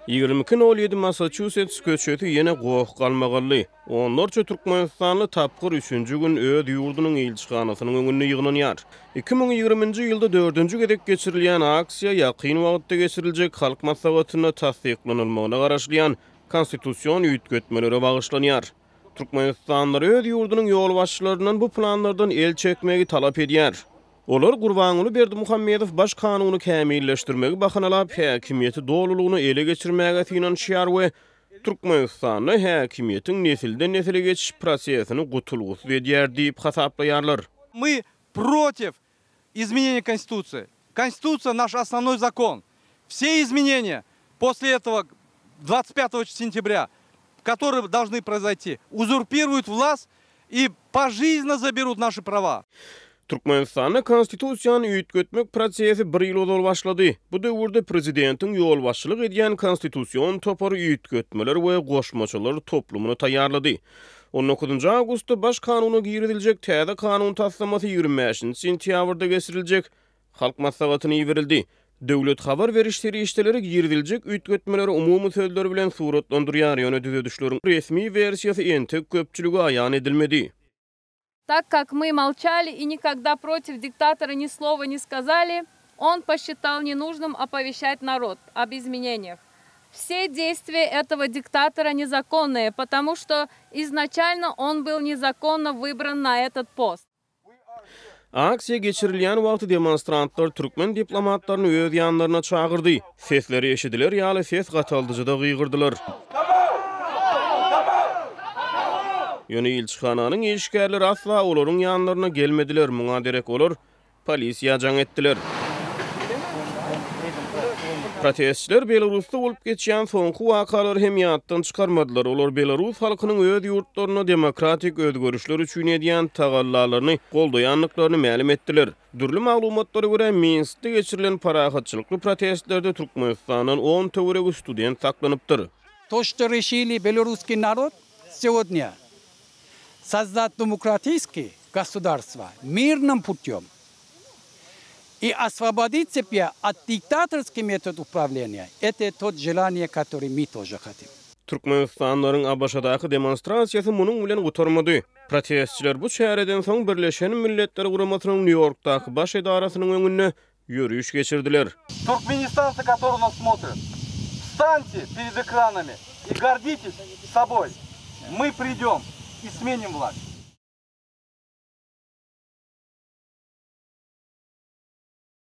2017 Massachusetts köçeti yine goýuk galmagally. Onlarça Türkmenistanly tapgyr 3-nji gün öz ýurdunun elçixanasynyň öňünde ýyglanýar. 2020-nji ýylda 4-nji gedek geçirilýän aksiýa ýakyn wagtda geçiriljek halk maslahatyna tasdiklanylmagyna garaşlyan konstitusiýon üýtgetmelere bagyşlanýar. Türkmenistanlar öz ýurdunun ýol başçylaryndan bu planlardan el çekmegi talap edýär. Olar Gurbanuly Berdimuhammedow baş kanuny kämilleşdirmegi bahanalap häkimiýeti dolulugyny ele geçirmäge finansiýar we Türkmenistanyň häkimiýetiň nesilden nesile geçiş prosesini gutulgusy edýär diýip hasaplaýarlar. Мы против изменения Конституции. Конституция — наш основной закон. Все изменения после этого 25 сентября, которые должны произойти, узурпируют власть и пожизненно заберут наши права. Türkmenistan'da konstitusiýany üýtgetmek prosesi 1 ýyl bolup başlady. Bu döwürde prezidentiň ýol başçylyk edýän konstitusiýon topary üýtgetmeler we goşmaçylar toplumyny taýýarlady. 19 awgustda baş kanuny girdiljek täze kanun taslamasy 25 sentýabrda geçiriljek halk maslahatyny ýerildi. Döwlet habar berişleri işleri girdiljek üýtgetmeleri umumy sözler bilen suratlandyrýar ýöne düzedişleriň resmi versiýasy entek köpçüligi aýan edilmedi. Так как мы молчали и никогда против диктатора ни слова не сказали, он посчитал ненужным оповещать народ об изменениях. Все действия этого диктатора незаконные, потому что изначально он был незаконно выбран на этот пост. Aksiýa geçirilýän wagtda demonstrantlar türkmen diplomatlaryny öz ýanlaryna çağırdy. Sesleri eşidiler ýaly ses gataldyjyda gygyrdylar. Ýöne elçixananyň işgärleri asla olaryň ýanlaryna gelmediler. Muňa derek olar polisiýa jaň etdiler. Protestçiler Belarusda bolup geçýän soňky wakalary hem ýatdan çykarmadylar. Olar Belarus halkynyň öz ýurtlaryna demokratik özgörüşler üçin edýän tagallalaryny goldaýanlyklaryny ma'lum etdiler. Dürli maglumatlara görä Minskde geçirilen parahatçylykly protestlerde Türkmenistanyň 10 töwerek student saklanypdyr. То, что решили белорусский народ сегодня создать демократическое государство мирным путем и освободить себя от диктаторских методов управления, это тот желание, которое мы тоже хотим. Türkmenistanlaryň Abaşadaky demonstrasiýasy munyň bilen gutarmady. Protestçiler bu şäherden soň Birleşen Milletler Guramasynyň New Yorkdaky baş edarasynyň öňünde ýürüýüş geçirdiler. Туркменистанцы, которые нас смотрят, встаньте перед экранами и гордитесь собой. Мы придем и сменим власть.